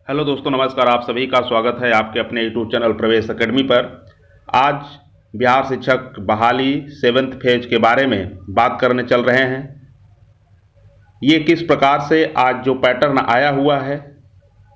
Hello दोस्तों, नमस्कार। आप सभी का स्वागत है आपके अपने यूट्यूब चैनल प्रवेश एकेडमी पर। आज बिहार शिक्षक बहाली 7th फेज के बारे में बात करने चल रहे हैं। ये किस प्रकार से आज जो पैटर्न आया हुआ है,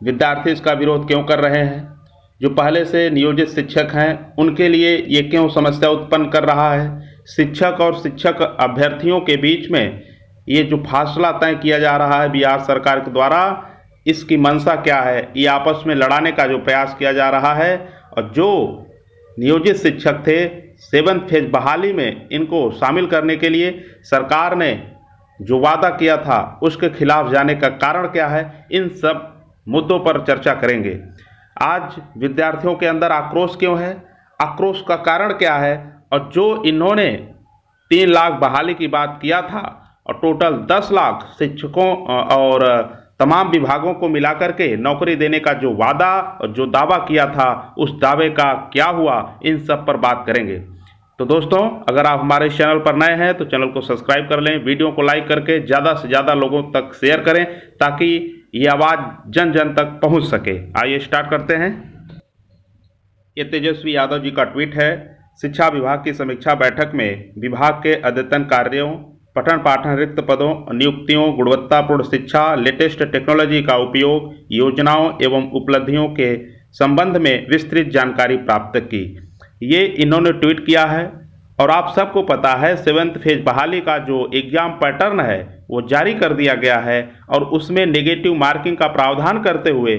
विद्यार्थी इसका विरोध क्यों कर रहे हैं, जो पहले से नियोजित शिक्षक हैं उनके लिए ये क्यों समस्या उत्पन्न कर रहा है, शिक्षक और शिक्षक अभ्यर्थियों के बीच में ये जो फासला तय किया जा रहा है बिहार सरकार के द्वारा, इसकी मंशा क्या है, ये आपस में लड़ाने का जो प्रयास किया जा रहा है। और जो नियोजित शिक्षक थे 7th फेज बहाली में, इनको शामिल करने के लिए सरकार ने जो वादा किया था उसके खिलाफ जाने का कारण क्या है, इन सब मुद्दों पर चर्चा करेंगे। आज विद्यार्थियों के अंदर आक्रोश क्यों है, आक्रोश का कारण क्या है, और जो इन्होंने 3 लाख बहाली की बात किया था और टोटल 10 लाख शिक्षकों और तमाम विभागों को मिलाकर के नौकरी देने का जो वादा और जो दावा किया था, उस दावे का क्या हुआ, इन सब पर बात करेंगे। तो दोस्तों, अगर आप हमारे चैनल पर नए हैं तो चैनल को सब्सक्राइब कर लें, वीडियो को लाइक करके ज़्यादा से ज़्यादा लोगों तक शेयर करें ताकि ये आवाज़ जन जन तक पहुंच सके। आइए स्टार्ट करते हैं। ये तेजस्वी यादव जी का ट्वीट है। शिक्षा विभाग की समीक्षा बैठक में विभाग के अद्यतन कार्यों, पठन पाठन रिक्त पदों, नियुक्तियों, गुणवत्तापूर्ण शिक्षा, लेटेस्ट टेक्नोलॉजी का उपयोग, योजनाओं एवं उपलब्धियों के संबंध में विस्तृत जानकारी प्राप्त की। ये इन्होंने ट्वीट किया है। और आप सबको पता है 7th फेज बहाली का जो एग्जाम पैटर्न है वो जारी कर दिया गया है और उसमें नेगेटिव मार्किंग का प्रावधान करते हुए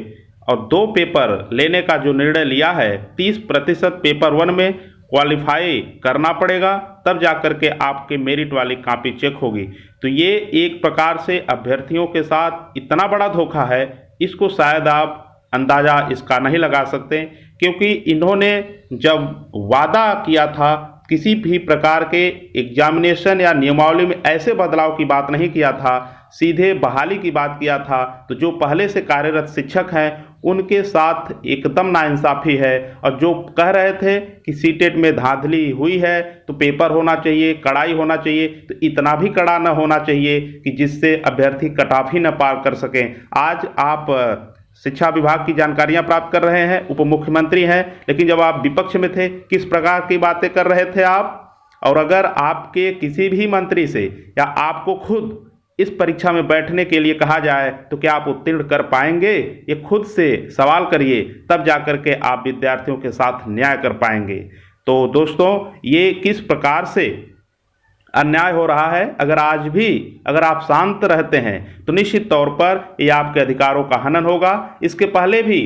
और 2 पेपर लेने का जो निर्णय लिया है, 30% पेपर 1 में क्वालिफाई करना पड़ेगा, तब जाकर के आपके मेरिट वाली कॉपी चेक होगी। तो ये एक प्रकार से अभ्यर्थियों के साथ इतना बड़ा धोखा है, इसको शायद आप अंदाज़ा इसका नहीं लगा सकते, क्योंकि इन्होंने जब वादा किया था किसी भी प्रकार के एग्जामिनेशन या नियमावली में ऐसे बदलाव की बात नहीं किया था, सीधे बहाली की बात किया था। तो जो पहले से कार्यरत शिक्षक हैं उनके साथ एकदम नाइंसाफ़ी है। और जो कह रहे थे कि सीटेट में धांधली हुई है तो पेपर होना चाहिए, कड़ाई होना चाहिए, तो इतना भी कड़ा न होना चाहिए कि जिससे अभ्यर्थी कट ऑफ ही न पार कर सकें। आज आप शिक्षा विभाग की जानकारियां प्राप्त कर रहे हैं, उप मुख्यमंत्री हैं, लेकिन जब आप विपक्ष में थे किस प्रकार की बातें कर रहे थे आप। और अगर आपके किसी भी मंत्री से या आपको खुद इस परीक्षा में बैठने के लिए कहा जाए तो क्या आप उत्तीर्ण कर पाएंगे, ये खुद से सवाल करिए, तब जाकर के आप विद्यार्थियों के साथ न्याय कर पाएंगे। तो दोस्तों, ये किस प्रकार से अन्याय हो रहा है, अगर आप शांत रहते हैं तो निश्चित तौर पर ये आपके अधिकारों का हनन होगा। इसके पहले भी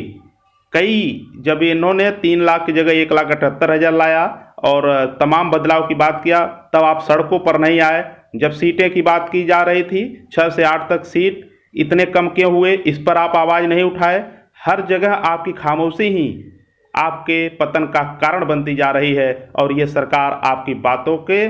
जब इन्होंने 3 लाख की जगह 1,78,000 लाया और तमाम बदलाव की बात किया, तब आप सड़कों पर नहीं आए। जब सीटें की बात की जा रही थी, 6 से 8 तक सीट, इतने कम क्यों हुए, इस पर आप आवाज़ नहीं उठाए। हर जगह आपकी खामोशी ही आपके पतन का कारण बनती जा रही है और ये सरकार आपकी बातों के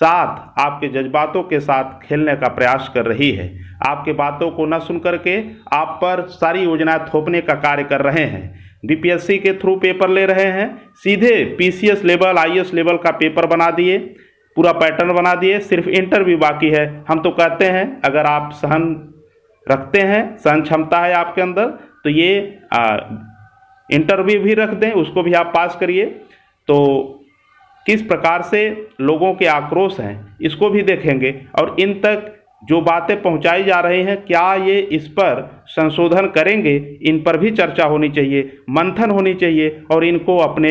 साथ, आपके जज्बातों के साथ खेलने का प्रयास कर रही है। आपके बातों को न सुन करके आप पर सारी योजनाएं थोपने का कार्य कर रहे हैं। बीपीएससी के थ्रू पेपर ले रहे हैं, सीधे पीसीएस लेवल, आईएएस लेवल का पेपर बना दिए, पूरा पैटर्न बना दिए, सिर्फ इंटरव्यू बाकी है। हम तो कहते हैं अगर आप सहन रखते हैं, सहन क्षमता है आपके अंदर, तो ये इंटरव्यू भी रख दें, उसको भी आप पास करिए। तो किस प्रकार से लोगों के आक्रोश हैं इसको भी देखेंगे और इन तक जो बातें पहुंचाई जा रही हैं, क्या ये इस पर संशोधन करेंगे, इन पर भी चर्चा होनी चाहिए, मंथन होनी चाहिए और इनको अपने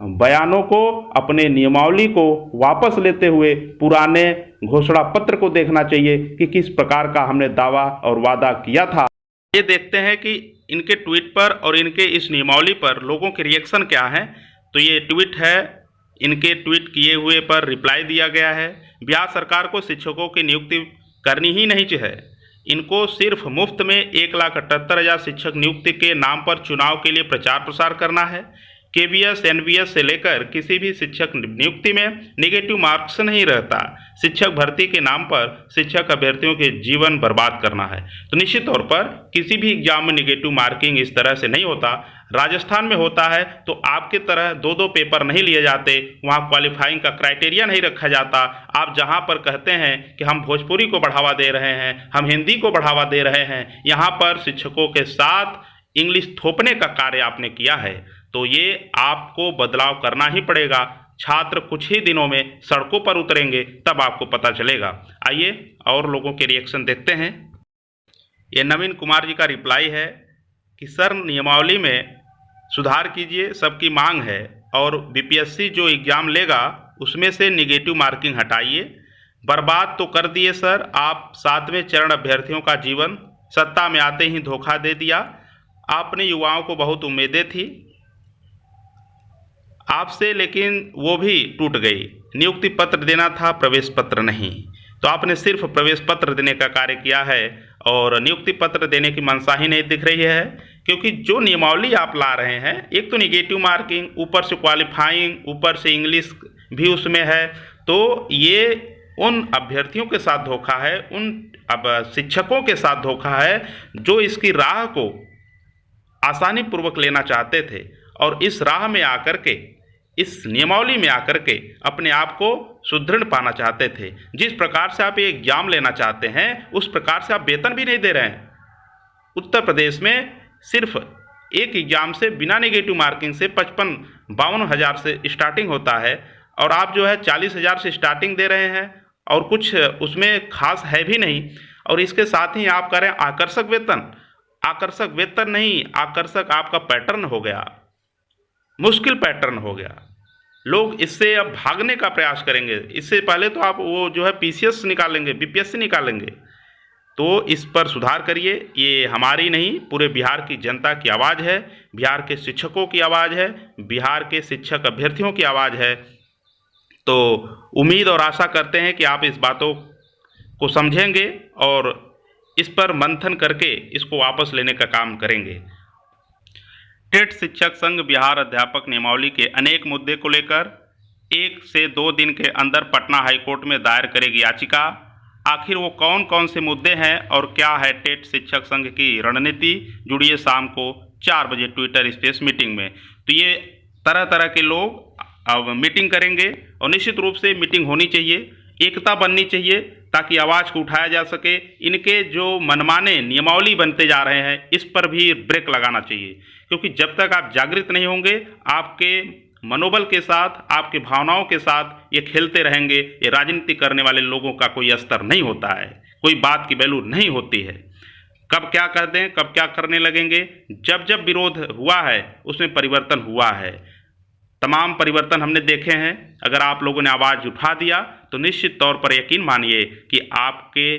बयानों को, अपने नियमावली को वापस लेते हुए पुराने घोषणा पत्र को देखना चाहिए कि किस प्रकार का हमने दावा और वादा किया था। ये देखते हैं कि इनके ट्वीट पर और इनके इस नियमावली पर लोगों के रिएक्शन क्या हैं। तो ये ट्वीट है, इनके ट्वीट किए हुए पर रिप्लाई दिया गया है। बिहार सरकार को शिक्षकों की नियुक्ति करनी ही नहीं चाहिए, इनको सिर्फ मुफ्त में 1,78,000 शिक्षक नियुक्ति के नाम पर चुनाव के लिए प्रचार प्रसार करना है। केवीएस, एनवीएस से लेकर किसी भी शिक्षक नियुक्ति में नेगेटिव मार्क्स नहीं रहता। शिक्षक भर्ती के नाम पर शिक्षक अभ्यर्थियों के जीवन बर्बाद करना है। तो निश्चित तौर पर किसी भी एग्जाम में नेगेटिव मार्किंग इस तरह से नहीं होता। राजस्थान में होता है तो आपके तरह 2-2 पेपर नहीं लिए जाते, वहाँ क्वालिफाइंग का क्राइटेरिया नहीं रखा जाता। आप जहाँ पर कहते हैं कि हम भोजपुरी को बढ़ावा दे रहे हैं, हम हिंदी को बढ़ावा दे रहे हैं, यहाँ पर शिक्षकों के साथ इंग्लिश थोपने का कार्य आपने किया है, तो ये आपको बदलाव करना ही पड़ेगा। छात्र कुछ ही दिनों में सड़कों पर उतरेंगे, तब आपको पता चलेगा। आइए और लोगों के रिएक्शन देखते हैं। ये नवीन कुमार जी का रिप्लाई है कि सर नियमावली में सुधार कीजिए, सबकी मांग है, और बीपीएससी जो एग्ज़ाम लेगा उसमें से नेगेटिव मार्किंग हटाइए। बर्बाद तो कर दिए सर आप 7वें चरण अभ्यर्थियों का जीवन, सत्ता में आते ही धोखा दे दिया। आपने युवाओं को बहुत उम्मीदें थी आपसे, लेकिन वो भी टूट गई। नियुक्ति पत्र देना था, प्रवेश पत्र नहीं। तो आपने सिर्फ प्रवेश पत्र देने का कार्य किया है और नियुक्ति पत्र देने की मंशा ही नहीं दिख रही है, क्योंकि जो नियमावली आप ला रहे हैं, एक तो नेगेटिव मार्किंग, ऊपर से क्वालिफाइंग, ऊपर से इंग्लिश भी उसमें है, तो ये उन अभ्यर्थियों के साथ धोखा है, उन अब शिक्षकों के साथ धोखा है जो इसकी राह को आसानी पूर्वक लेना चाहते थे और इस राह में आकर के, इस नियमावली में आकर के अपने आप को सुदृढ़ पाना चाहते थे। जिस प्रकार से आप ये एग्जाम लेना चाहते हैं उस प्रकार से आप वेतन भी नहीं दे रहे हैं। उत्तर प्रदेश में सिर्फ एक एग्जाम से बिना नेगेटिव मार्किंग से 55-52 हज़ार से स्टार्टिंग होता है और आप जो है 40 हज़ार से स्टार्टिंग दे रहे हैं और कुछ उसमें खास है भी नहीं। और इसके साथ ही आप करें आकर्षक वेतन। आकर्षक वेतन नहीं, आकर्षक आपका पैटर्न हो गया, मुश्किल पैटर्न हो गया। लोग इससे अब भागने का प्रयास करेंगे। इससे पहले तो आप वो जो है पीसीएस निकालेंगे, बीपीएससी निकालेंगे। तो इस पर सुधार करिए। ये हमारी नहीं, पूरे बिहार की जनता की आवाज़ है, बिहार के शिक्षकों की आवाज़ है, बिहार के शिक्षक अभ्यर्थियों की आवाज़ है। तो उम्मीद और आशा करते हैं कि आप इस बातों को समझेंगे और इस पर मंथन करके इसको वापस लेने का काम करेंगे। टेट शिक्षक संघ बिहार अध्यापक नियमावली के अनेक मुद्दे को लेकर 1 से 2 दिन के अंदर पटना हाईकोर्ट में दायर करेगी याचिका। आखिर वो कौन कौन से मुद्दे हैं और क्या है टेट शिक्षक संघ की रणनीति, जुड़िए शाम को 4 बजे ट्विटर स्पेस मीटिंग में। तो ये तरह तरह के लोग अब मीटिंग करेंगे और निश्चित रूप से मीटिंग होनी चाहिए, एकता बननी चाहिए ताकि आवाज़ को उठाया जा सके। इनके जो मनमाने नियमावली बनते जा रहे हैं इस पर भी ब्रेक लगाना चाहिए, क्योंकि जब तक आप जागृत नहीं होंगे, आपके मनोबल के साथ, आपके भावनाओं के साथ ये खेलते रहेंगे। ये राजनीति करने वाले लोगों का कोई स्तर नहीं होता है, कोई बात की वैल्यू नहीं होती है। कब क्या कर दें, कब क्या करने लगेंगे। जब जब विरोध हुआ है उसमें परिवर्तन हुआ है, तमाम परिवर्तन हमने देखे हैं। अगर आप लोगों ने आवाज़ उठा दिया तो निश्चित तौर पर यकीन मानिए कि आपके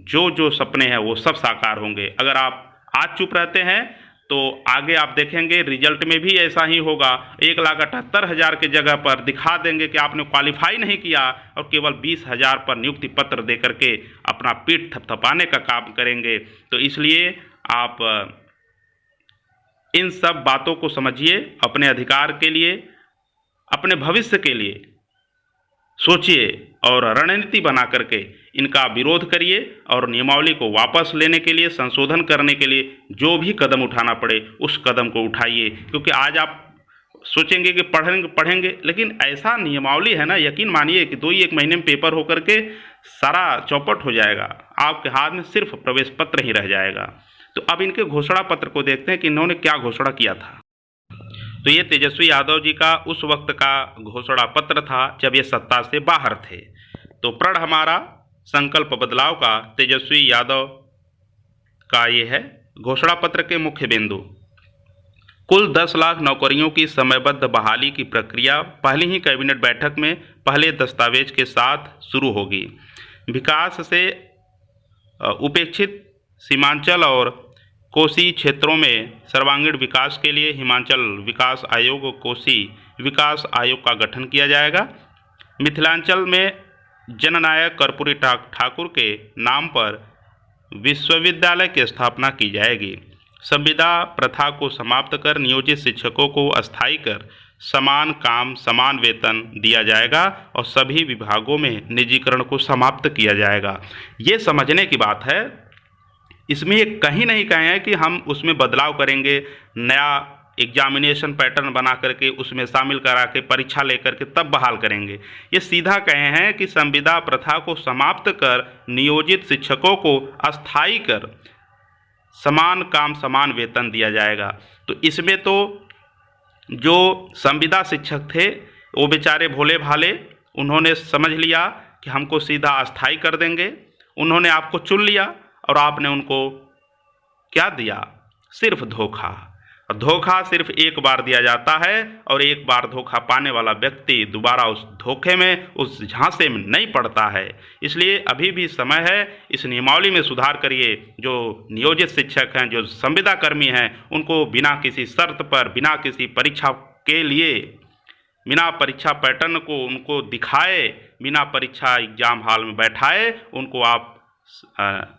जो जो सपने हैं वो सब साकार होंगे। अगर आप आज चुप रहते हैं तो आगे आप देखेंगे रिजल्ट में भी ऐसा ही होगा। 1,78,000 के जगह पर दिखा देंगे कि आपने क्वालिफाई नहीं किया और केवल 20,000 पर नियुक्ति पत्र दे करके अपना पीठ थपथपाने का काम करेंगे। तो इसलिए आप इन सब बातों को समझिए, अपने अधिकार के लिए, अपने भविष्य के लिए सोचिए और रणनीति बना करके इनका विरोध करिए और नियमावली को वापस लेने के लिए, संशोधन करने के लिए जो भी कदम उठाना पड़े उस कदम को उठाइए। क्योंकि आज आप सोचेंगे कि पढ़ेंगे, लेकिन ऐसा नियमावली है ना, यकीन मानिए कि 2-1 महीने में पेपर होकर के सारा चौपट हो जाएगा। आपके हाथ में सिर्फ प्रवेश पत्र ही रह जाएगा। तो अब इनके घोषणा पत्र को देखते हैं कि इन्होंने क्या घोषणा किया था। तो ये तेजस्वी यादव जी का उस वक्त का घोषणा पत्र था जब ये सत्ता से बाहर थे। तो प्रण हमारा संकल्प बदलाव का तेजस्वी यादव का ये है घोषणा पत्र के मुख्य बिंदु। कुल 10 लाख नौकरियों की समयबद्ध बहाली की प्रक्रिया पहली ही कैबिनेट बैठक में पहले दस्तावेज के साथ शुरू होगी। विकास से उपेक्षित सीमांचल और कोसी क्षेत्रों में सर्वांगीण विकास के लिए हिमाचल विकास आयोग, कोसी विकास आयोग का गठन किया जाएगा। मिथिलांचल में जननायक कर्पूरी ठाकुर के नाम पर विश्वविद्यालय की स्थापना की जाएगी। संविदा प्रथा को समाप्त कर नियोजित शिक्षकों को अस्थायी कर समान काम समान वेतन दिया जाएगा और सभी विभागों में निजीकरण को समाप्त किया जाएगा। ये समझने की बात है। इसमें ये कहीं नहीं कहे हैं कि हम उसमें बदलाव करेंगे, नया एग्जामिनेशन पैटर्न बना करके उसमें शामिल करा के परीक्षा लेकर के तब बहाल करेंगे। ये सीधा कहे हैं कि संविदा प्रथा को समाप्त कर नियोजित शिक्षकों को अस्थायी कर समान काम समान वेतन दिया जाएगा। तो इसमें तो जो संविदा शिक्षक थे वो बेचारे भोले भाले, उन्होंने समझ लिया कि हमको सीधा अस्थाई कर देंगे। उन्होंने आपको चुन लिया और आपने उनको क्या दिया? सिर्फ धोखा। और धोखा सिर्फ एक बार दिया जाता है और एक बार धोखा पाने वाला व्यक्ति दोबारा उस धोखे में, उस झांसे में नहीं पड़ता है। इसलिए अभी भी समय है, इस नियमावली में सुधार करिए। जो नियोजित शिक्षक हैं, जो संविदा कर्मी हैं, उनको बिना किसी शर्त पर, बिना किसी परीक्षा के लिए, बिना परीक्षा पैटर्न को उनको दिखाए, बिना परीक्षा एग्जाम हॉल में बैठाए, उनको आप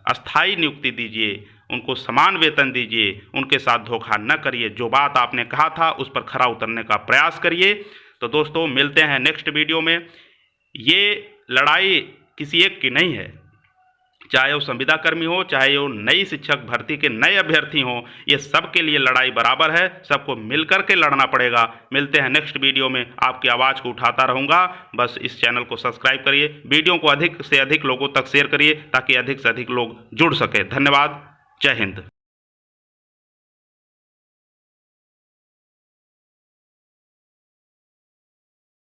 अस्थाई नियुक्ति दीजिए, उनको समान वेतन दीजिए, उनके साथ धोखा न करिए। जो बात आपने कहा था उस पर खरा उतरने का प्रयास करिए। तो दोस्तों, मिलते हैं नेक्स्ट वीडियो में। ये लड़ाई किसी एक की नहीं है, चाहे वो संविदा कर्मी हो, चाहे वो नई शिक्षक भर्ती के नए अभ्यर्थी हों, ये सबके लिए लड़ाई बराबर है। सबको मिलकर के लड़ना पड़ेगा। मिलते हैं नेक्स्ट वीडियो में। आपकी आवाज़ को उठाता रहूँगा। बस इस चैनल को सब्सक्राइब करिए, वीडियो को अधिक से अधिक लोगों तक शेयर करिए ताकि अधिक से अधिक लोग जुड़ सके। धन्यवाद। जय हिंद।